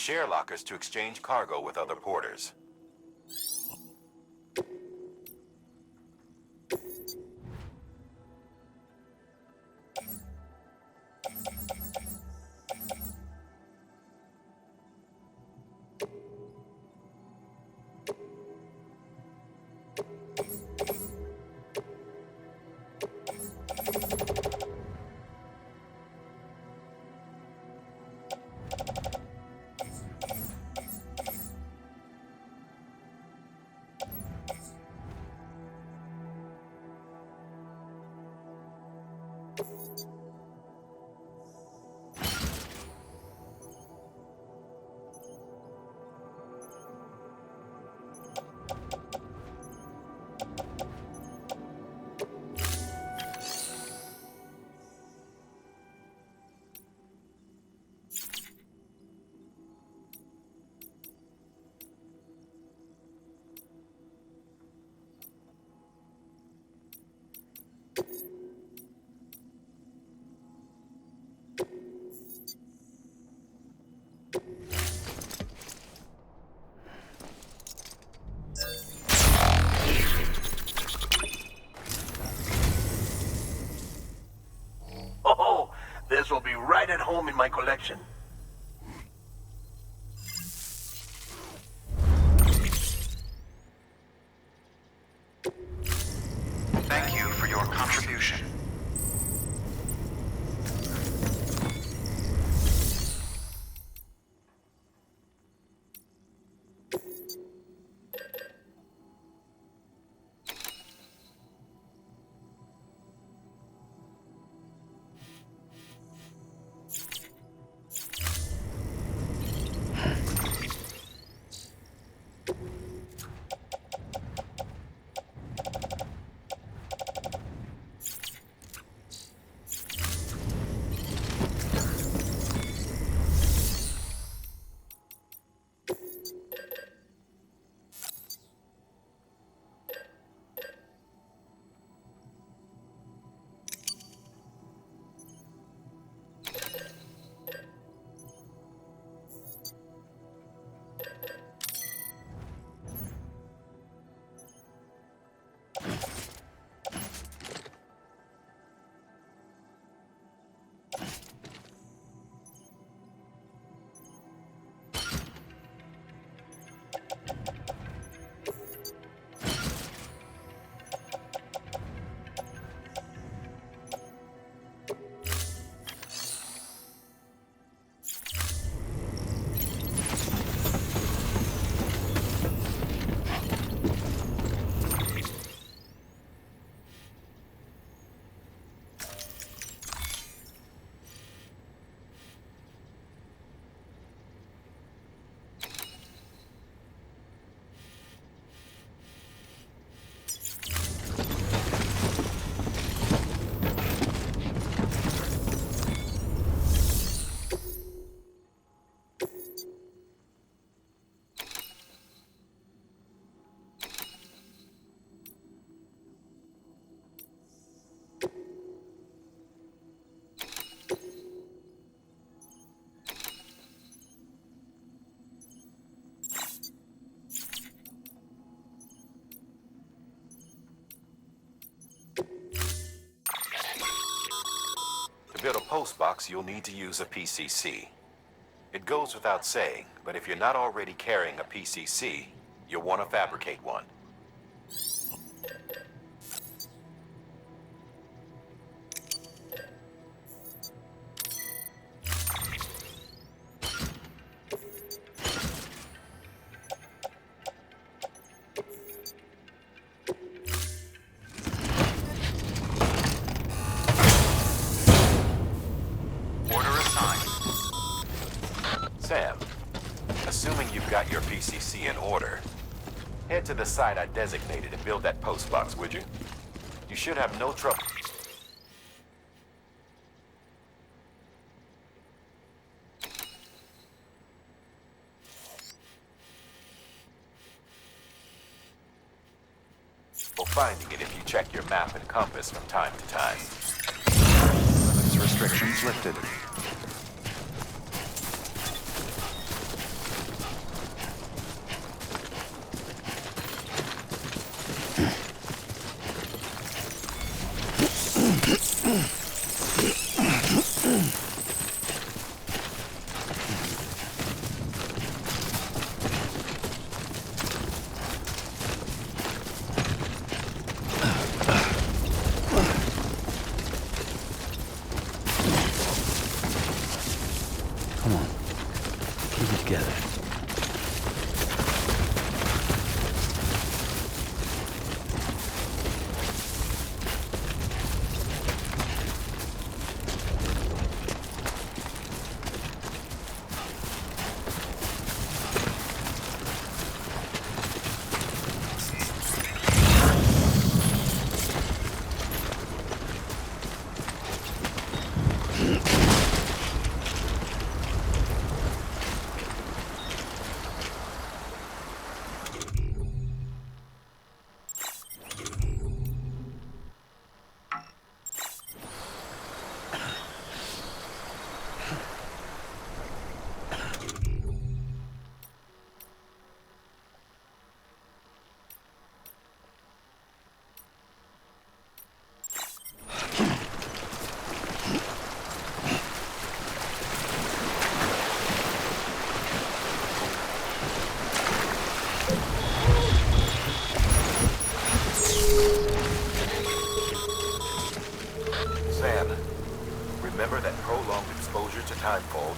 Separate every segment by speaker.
Speaker 1: share lockers to exchange cargo with other porters.
Speaker 2: This will be right at home in my collection.
Speaker 3: Thank you for your contribution.
Speaker 1: To build a postbox, you'll need to use a PCC. It goes without saying, but if you're not already carrying a PCC, you'll want to fabricate one. Sam, assuming you've got your PCC in order, head to the site I designated and build that postbox, would you? You should have no trouble. Or finding it if you check your map and compass from time to time.
Speaker 3: Restrictions lifted.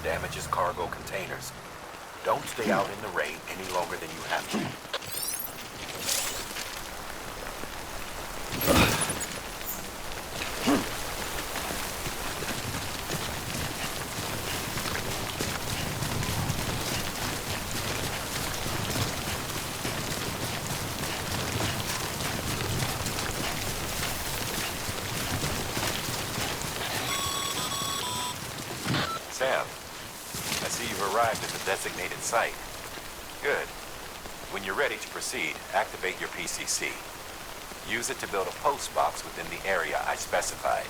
Speaker 1: damages cargo containers. Don't stay out in the rain any longer than you have to. Sam, I see you've arrived at the designated site. Good. When you're ready to proceed, activate your PCC. Use it to build a post box within the area I specified.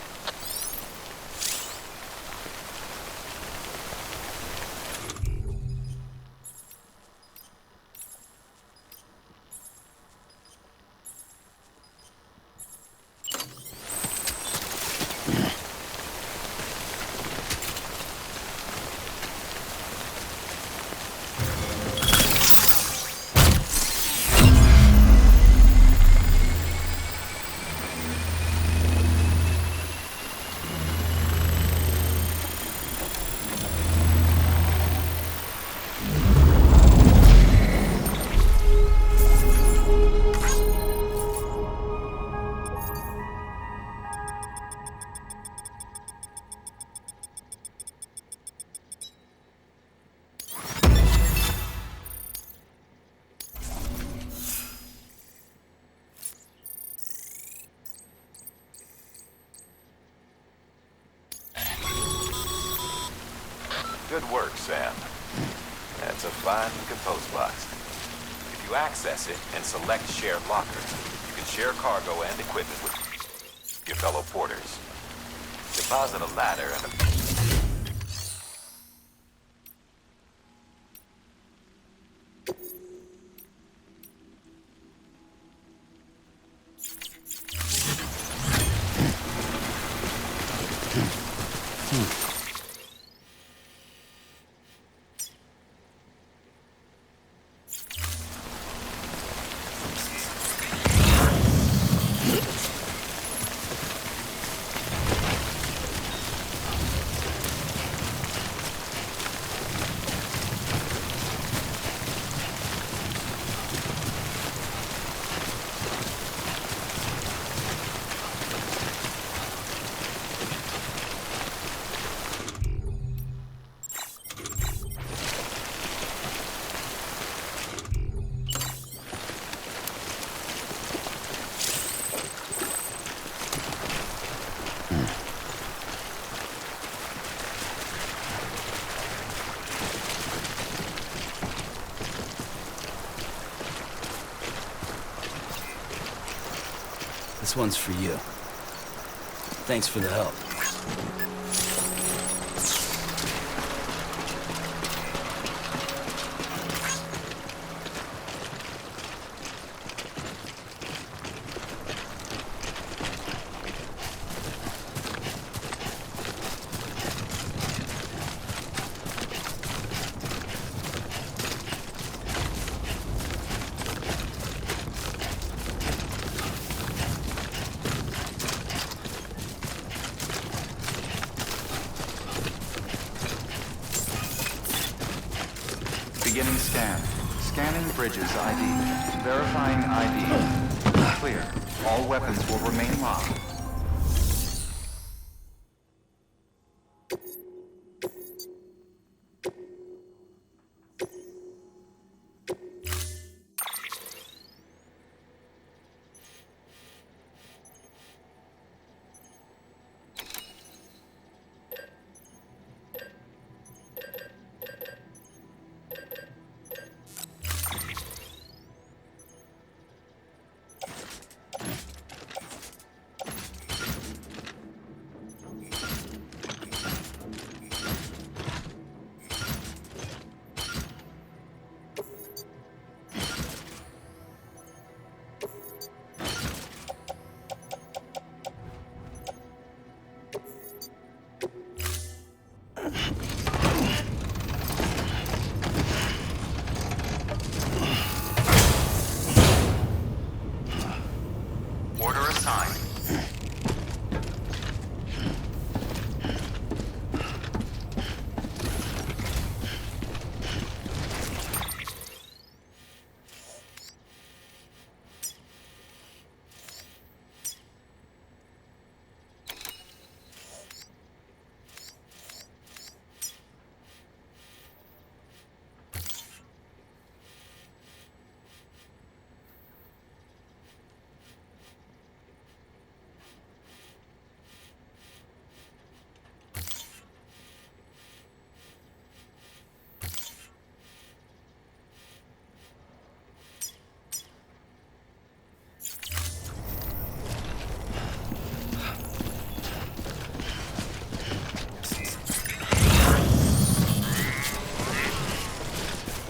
Speaker 1: Good work, Sam. That's a fine-looking post box. If you access it and select Share Locker, you can share cargo and equipment with your fellow porters. Deposit a ladder and a...
Speaker 4: This one's for you. Thanks for the help.
Speaker 3: Beginning scan. Scanning bridges ID. Verifying ID. Clear. All weapons will remain locked.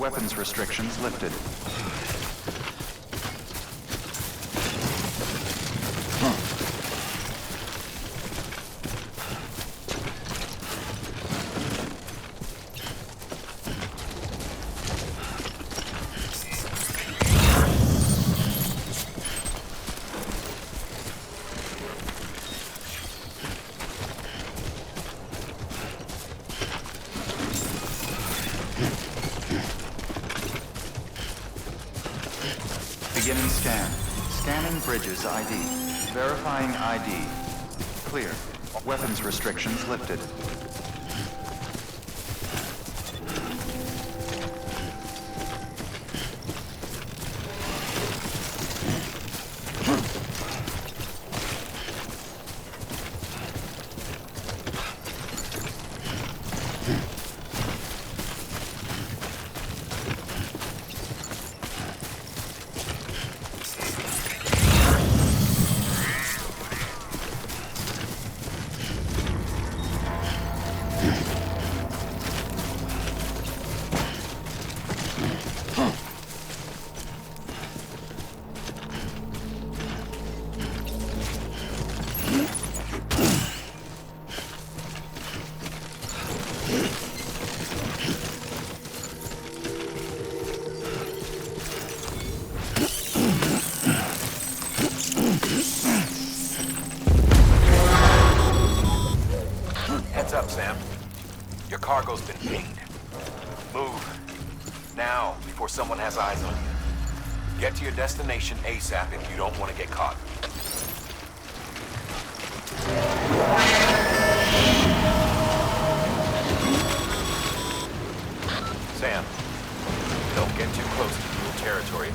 Speaker 3: Weapons restrictions lifted. Beginning scan. Scanning bridges ID. Verifying ID. Clear. Weapons restrictions lifted.
Speaker 1: Heads up, Sam. Your cargo's been pinged. Move. Now, before someone has eyes on you. Get to your destination ASAP if you don't want to get caught. Sam, don't get too close to Mule territory.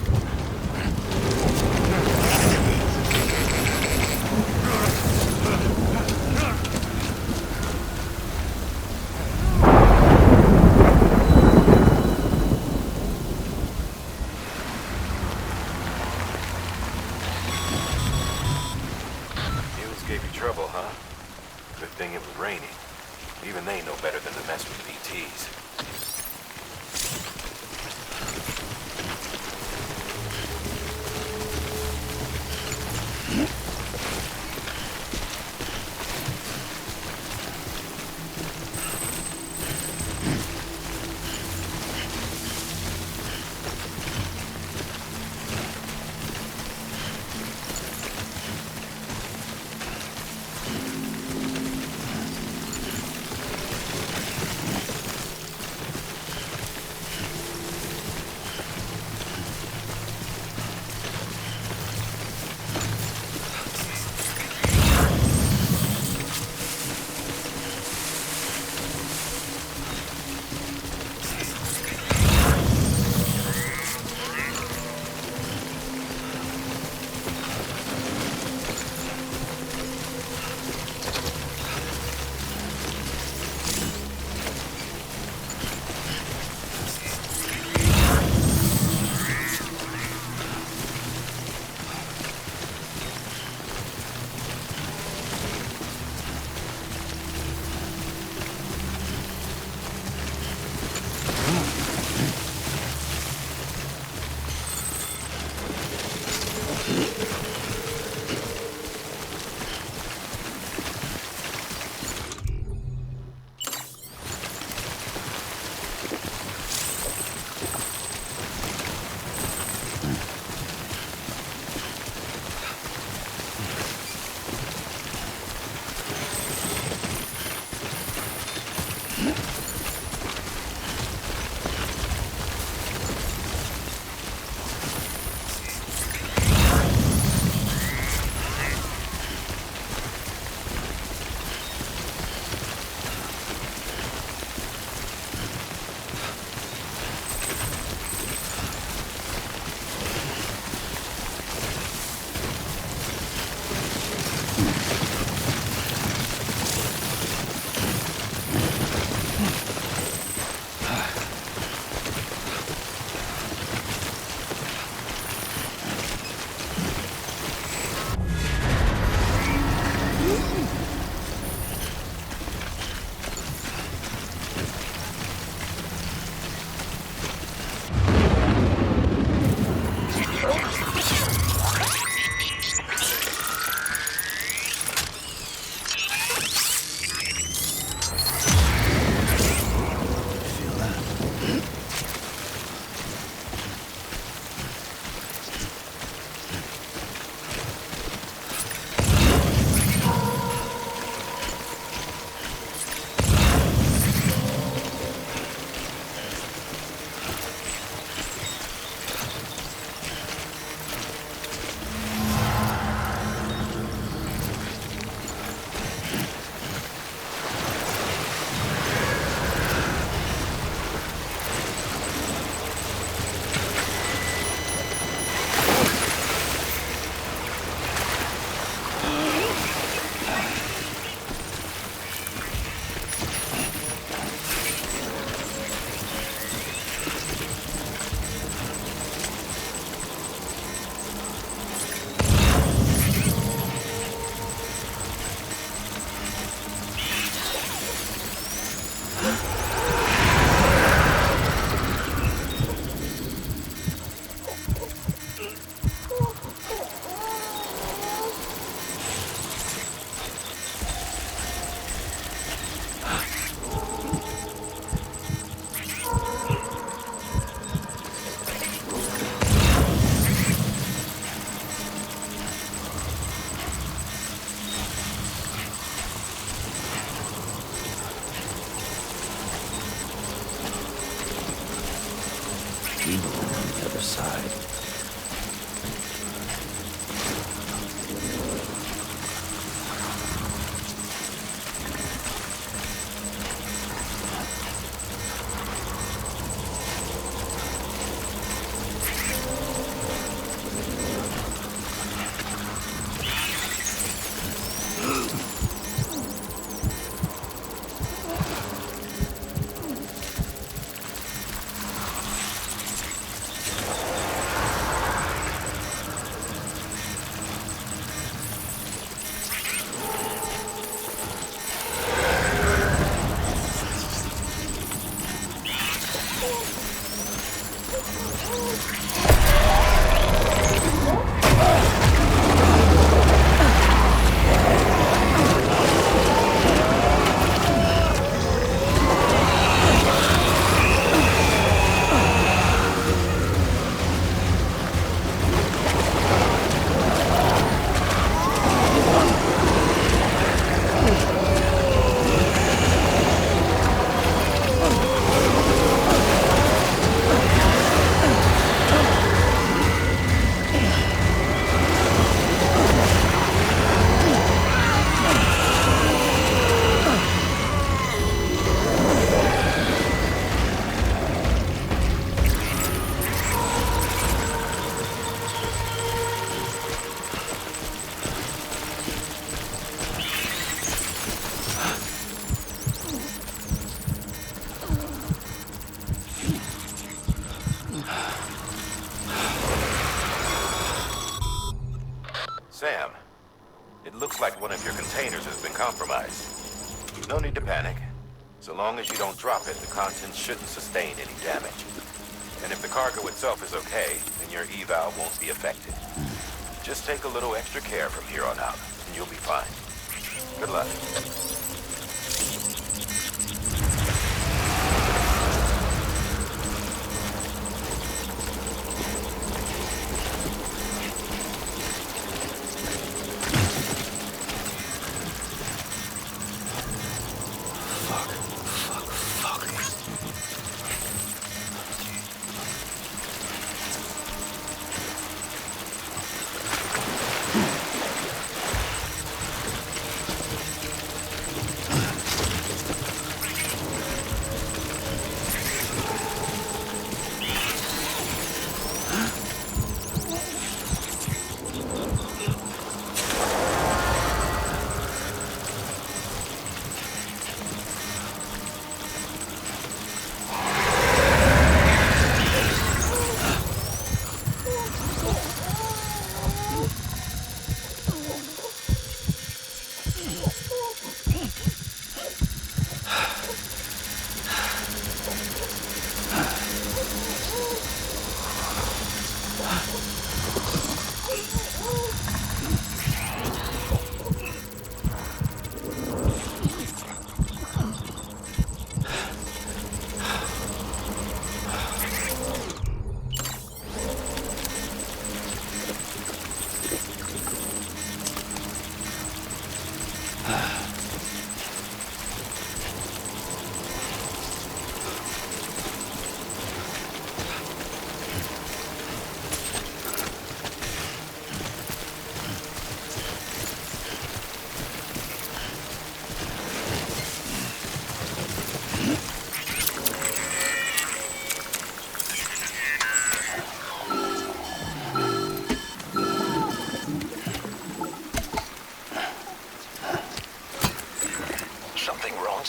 Speaker 1: Gave you trouble, huh? Good thing it was raining. Even they know better than to mess with BTs. Sam, it looks like one of your containers has been compromised. No need to panic. So long as you don't drop it, the contents shouldn't sustain any damage. And if the cargo itself is okay, then your eval won't be affected. Just take a little extra care from here on out, and you'll be fine. Good luck.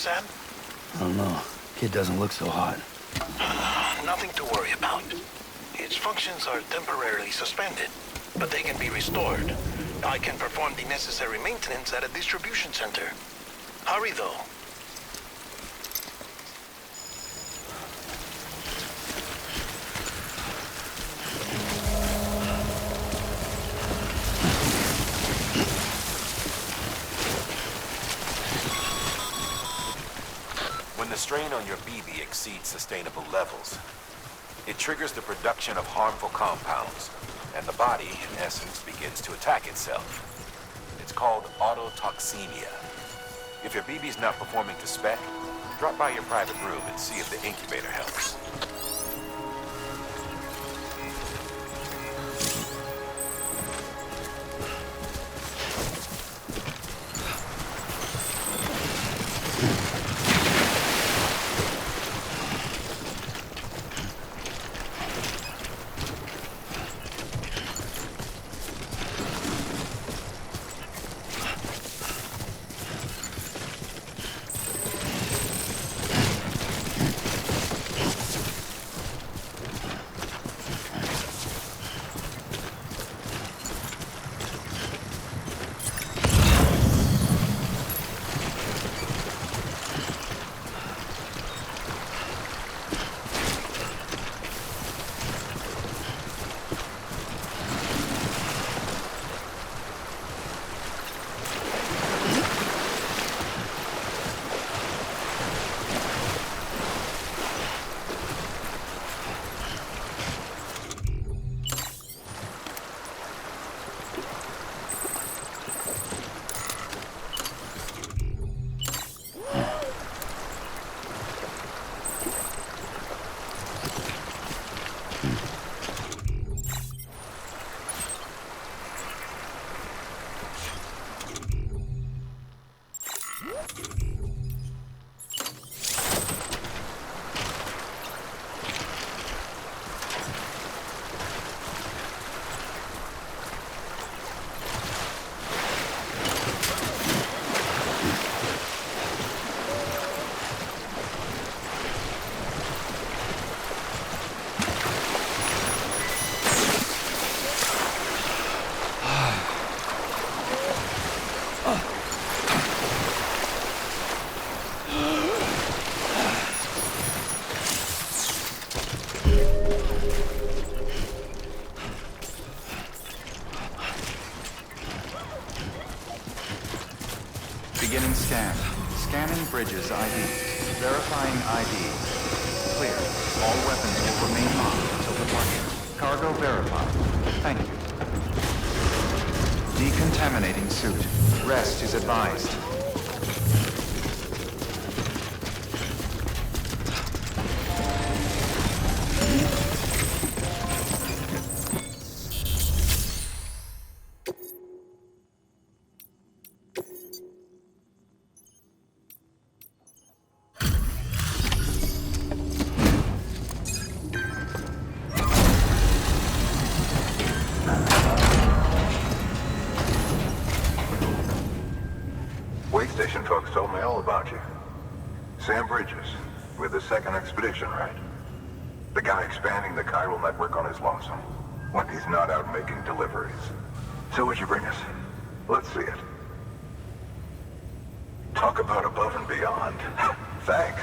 Speaker 2: Sam?
Speaker 4: I don't know. Kid doesn't look so hot.
Speaker 2: Nothing to worry about. Its functions are temporarily suspended, but they can be restored. I can perform the necessary maintenance at a distribution center. Hurry, though.
Speaker 1: When the strain on your BB exceeds sustainable levels, it triggers the production of harmful compounds, and the body, in essence, begins to attack itself. It's called autotoxemia. If your BB's not performing to spec, drop by your private room and see if the incubator helps.
Speaker 3: Beginning scan. Scanning bridges IDs. Verifying IDs. Clear. All weapons will remain locked until departure. Cargo verified. Thank you. Decontaminating suit. Rest is advised.
Speaker 5: Waystation folks told me all about you. Sam Bridges, with the second expedition, right? The guy expanding the Chiral Network on his lonesome, when he's not out making deliveries. So what'd you bring us? Let's see it. Talk about above and beyond. Thanks.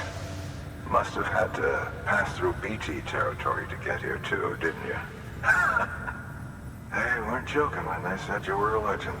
Speaker 5: Must have had to pass through BT territory to get here too, didn't you? They weren't joking when they said you were a legend.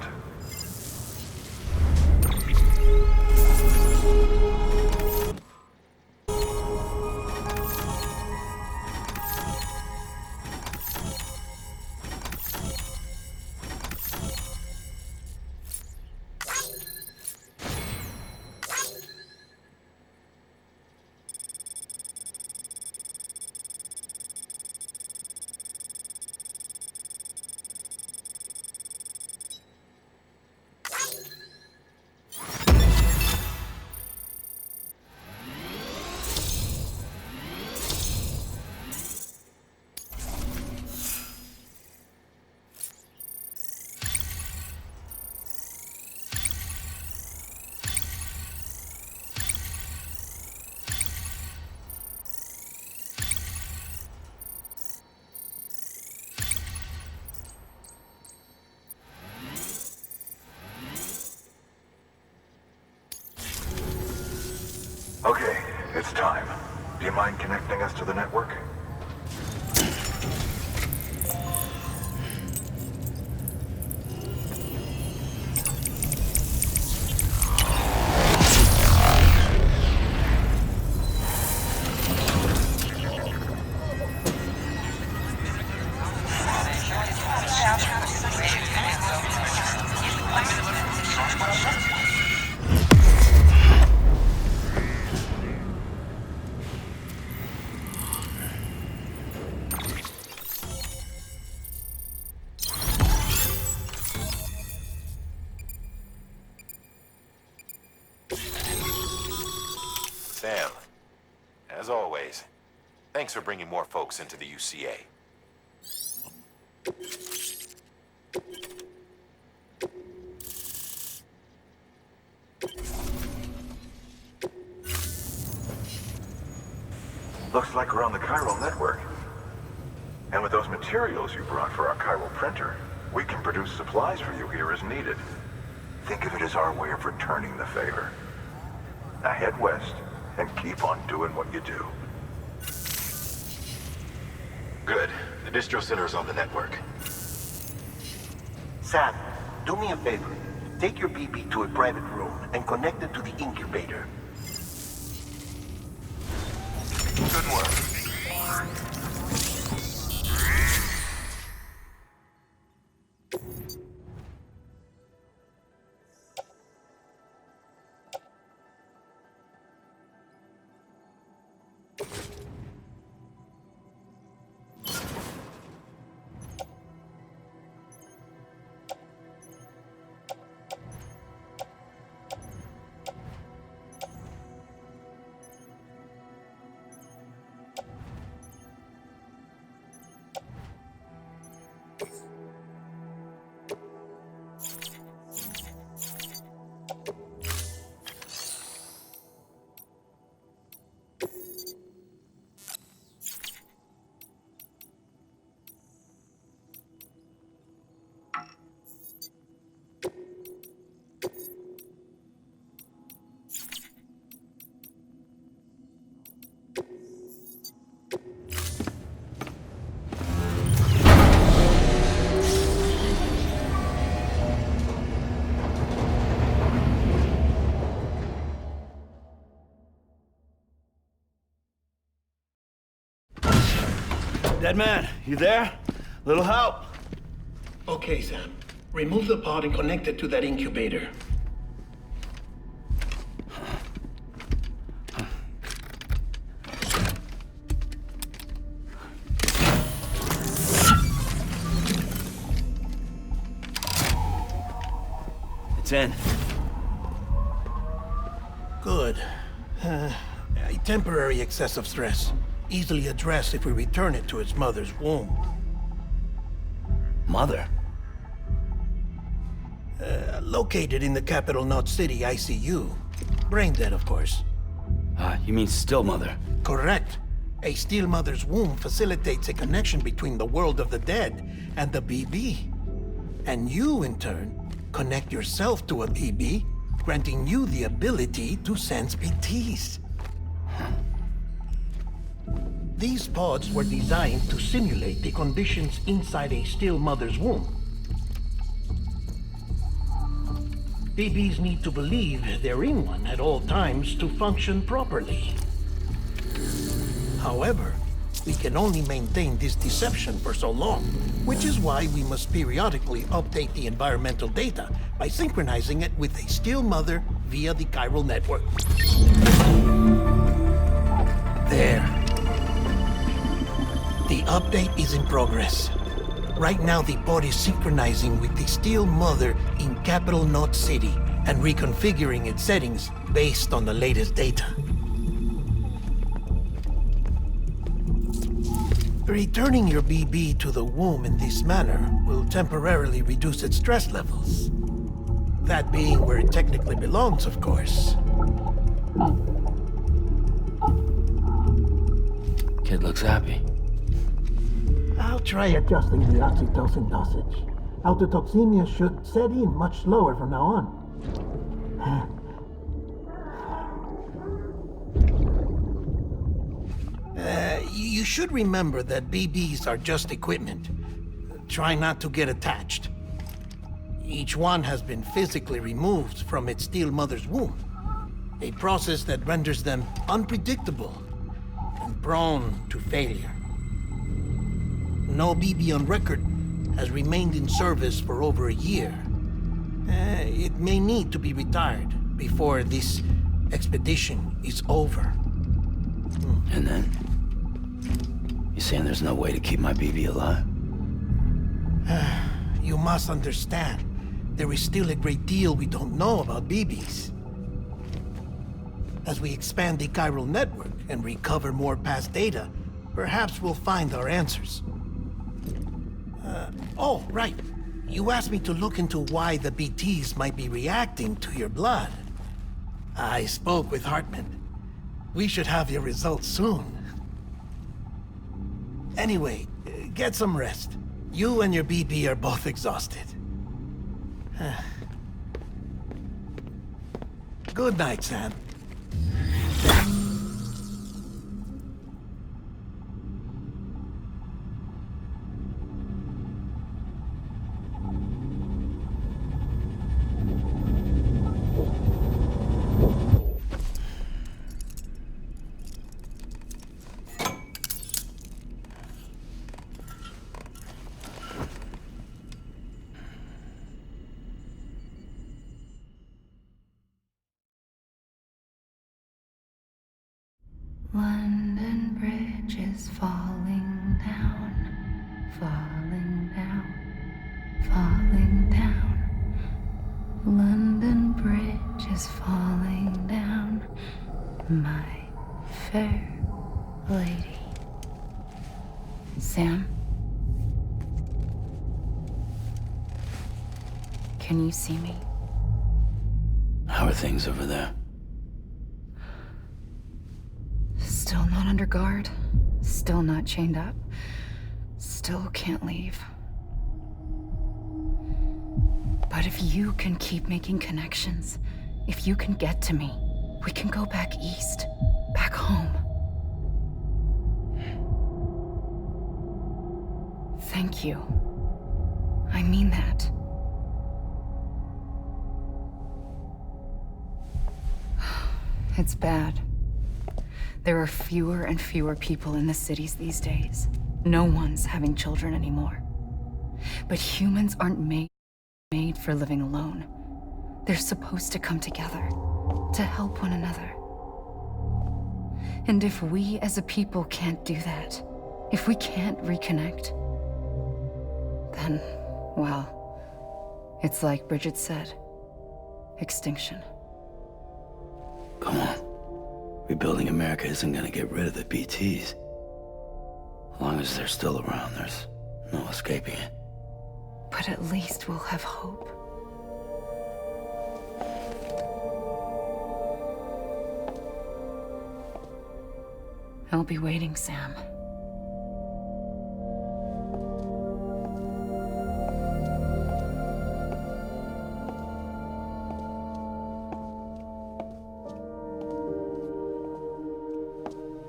Speaker 5: Okay, it's time. Do you mind connecting us to the network?
Speaker 1: Sam, as always, thanks for bringing more folks into the UCA.
Speaker 5: Looks like we're on the Chiral Network. And with those materials you brought for our Chiral printer, we can produce supplies for you here as needed. Think of it as our way of returning the favor. Now head west and keep on doing what you do.
Speaker 1: Good. The distro center is on the network.
Speaker 2: Sam, do me a favor. Take your BB to a private room and connect it to the incubator.
Speaker 5: Good work.
Speaker 6: Deadman, you there? Little help?
Speaker 2: Okay, Sam. Remove the pod and connect it to that incubator.
Speaker 6: It's in.
Speaker 2: Good. A temporary excessive stress. Easily addressed if we return it to its mother's womb.
Speaker 6: Mother?
Speaker 2: Located in the capital Knot City ICU. Brain dead, of course.
Speaker 6: You mean stillmother?
Speaker 2: Correct. A stillmother's womb facilitates a connection between the world of the dead and the BB. And you, in turn, connect yourself to a BB, granting you the ability to sense BTs. These pods were designed to simulate the conditions inside a still mother's womb. BBs need to believe they're in one at all times to function properly. However, we can only maintain this deception for so long, which is why we must periodically update the environmental data by synchronizing it with a still mother via the Chiral Network. There. The update is in progress. Right now, the pod is synchronizing with the still mother in capital Knot City and reconfiguring its settings based on the latest data. Returning your BB to the womb in this manner will temporarily reduce its stress levels. That being where it technically belongs, of course.
Speaker 6: Kid looks happy.
Speaker 2: I'll try adjusting the oxytocin dosage. Autotoxemia should set in much slower from now on. You should remember that BBs are just equipment. Try not to get attached. Each one has been physically removed from its still mother's womb. A process that renders them unpredictable and prone to failure. No BB on record has remained in service for over a year. It may need to be retired before this expedition is over.
Speaker 6: And then? You saying there's no way to keep my BB alive?
Speaker 2: You must understand, there is still a great deal we don't know about BBs. As we expand the Chiral Network and recover more past data, perhaps we'll find our answers. Oh, right. You asked me to look into why the BTs might be reacting to your blood. I spoke with Hartman. We should have your results soon. Anyway, get some rest. You and your BB are both exhausted. Good night, Sam.
Speaker 7: London Bridge is falling down, falling down, falling down. London Bridge is falling down, my fair lady. Sam? Can you see me?
Speaker 6: How are things over there?
Speaker 7: Still not under guard, still not chained up, still can't leave. But if you can keep making connections, if you can get to me, we can go back east, back home. Thank you. I mean that. It's bad. There are fewer and fewer people in the cities these days. No one's having children anymore. But humans aren't made for living alone. They're supposed to come together, to help one another. And if we as a people can't do that, if we can't reconnect, then, well, it's like Bridget said, extinction.
Speaker 6: Come on. Rebuilding America isn't gonna get rid of the BTs. As long as they're still around, there's no escaping it.
Speaker 7: But at least we'll have hope. I'll be waiting, Sam.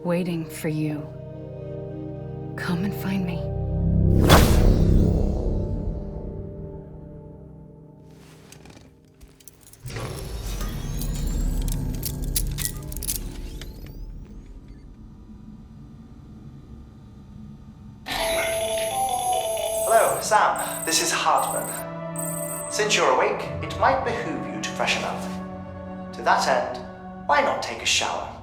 Speaker 7: Waiting for you. Come and find me.
Speaker 8: Hello, Sam. This is Hardman. Since you're awake, it might behoove you to freshen up. To that end, why not take a shower?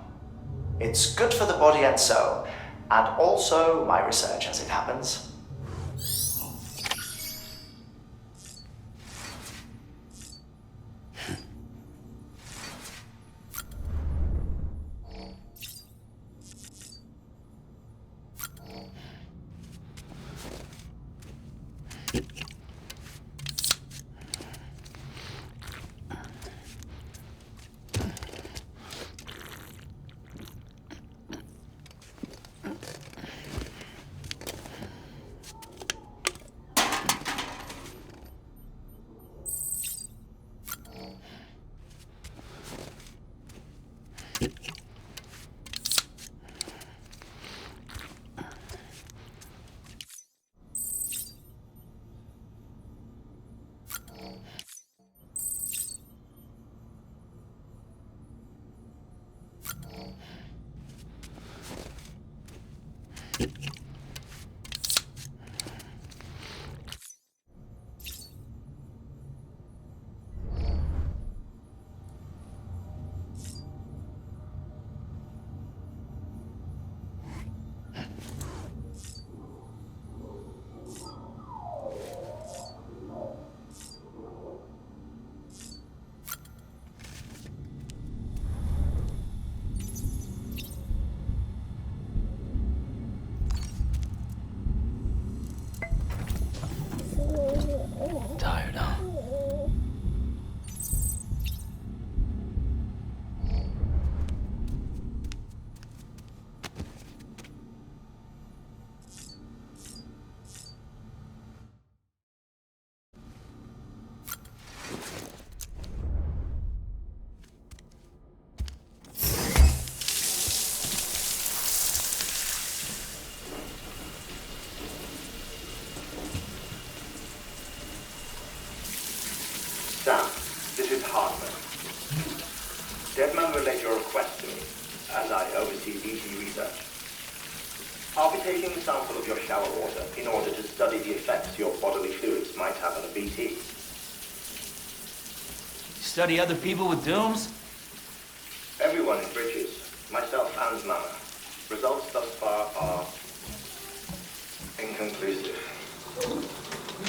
Speaker 8: It's good for the body and soul, and also my research as it happens.
Speaker 6: Tired, huh?
Speaker 9: Sam, this is Hardman. Deadman relayed your request to me, as I oversee BT research. I'll be taking a sample of your shower water in order to study the effects your bodily fluids might have on a BT.
Speaker 4: Study other people with dooms?
Speaker 9: Everyone in Bridges, myself and Mama. Results thus far are inconclusive.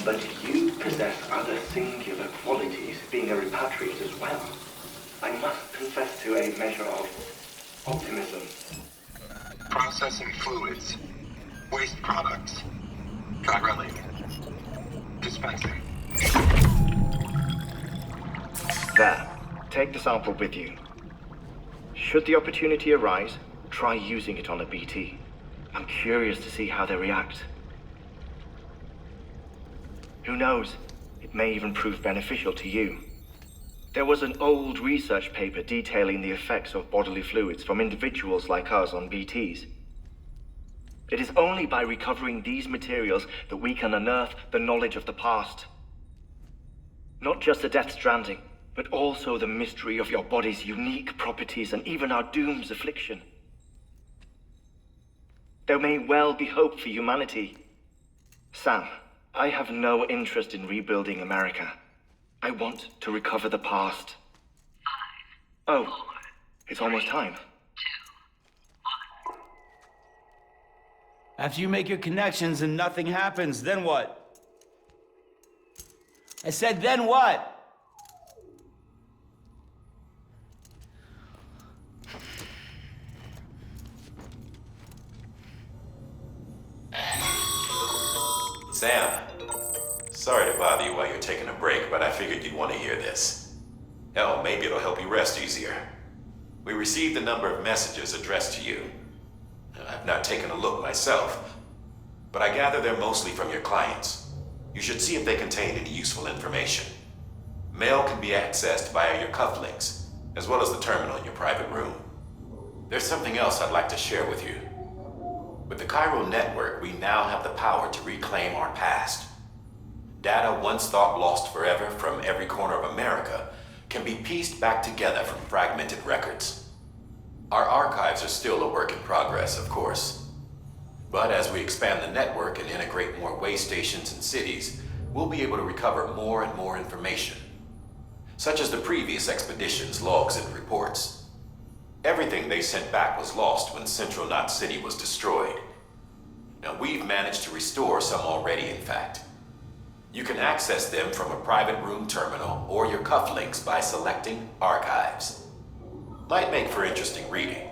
Speaker 9: But you possess other singular qualities, being a repatriate as well. I must confess to a measure of optimism.
Speaker 5: Processing fluids. Waste products. Chiral. Dispensing.
Speaker 9: There. Take the sample with you. Should the opportunity arise, try using it on a BT. I'm curious to see how they react. Who knows? It may even prove beneficial to you. There was an old research paper detailing the effects of bodily fluids from individuals like us on BTs. It is only by recovering these materials that we can unearth the knowledge of the past. Not just the Death Stranding, but also the mystery of your body's unique properties and even our doom's affliction. There may well be hope for humanity. Sam, I have no interest in rebuilding America. I want to recover the past. 5, 4, it's almost time. 2, 1.
Speaker 4: After you make your connections and nothing happens, then what? I said, then what?
Speaker 1: Sam, sorry to bother you while you're taking a break, but I figured you'd want to hear this. Hell, maybe it'll help you rest easier. We received a number of messages addressed to you. I've not taken a look myself, but I gather they're mostly from your clients. You should see if they contain any useful information. Mail can be accessed via your cufflinks, as well as the terminal in your private room. There's something else I'd like to share with you. With the Chiral Network, we now have the power to reclaim our past. Data once thought lost forever from every corner of America can be pieced back together from fragmented records. Our archives are still a work in progress, of course. But as we expand the network and integrate more waystations and cities, we'll be able to recover more and more information, such as the previous expedition's logs and reports. Everything they sent back was lost when Central Knot City was destroyed. Now, we've managed to restore some already, in fact. You can access them from a private room terminal or your cufflinks by selecting Archives. Might make for interesting reading.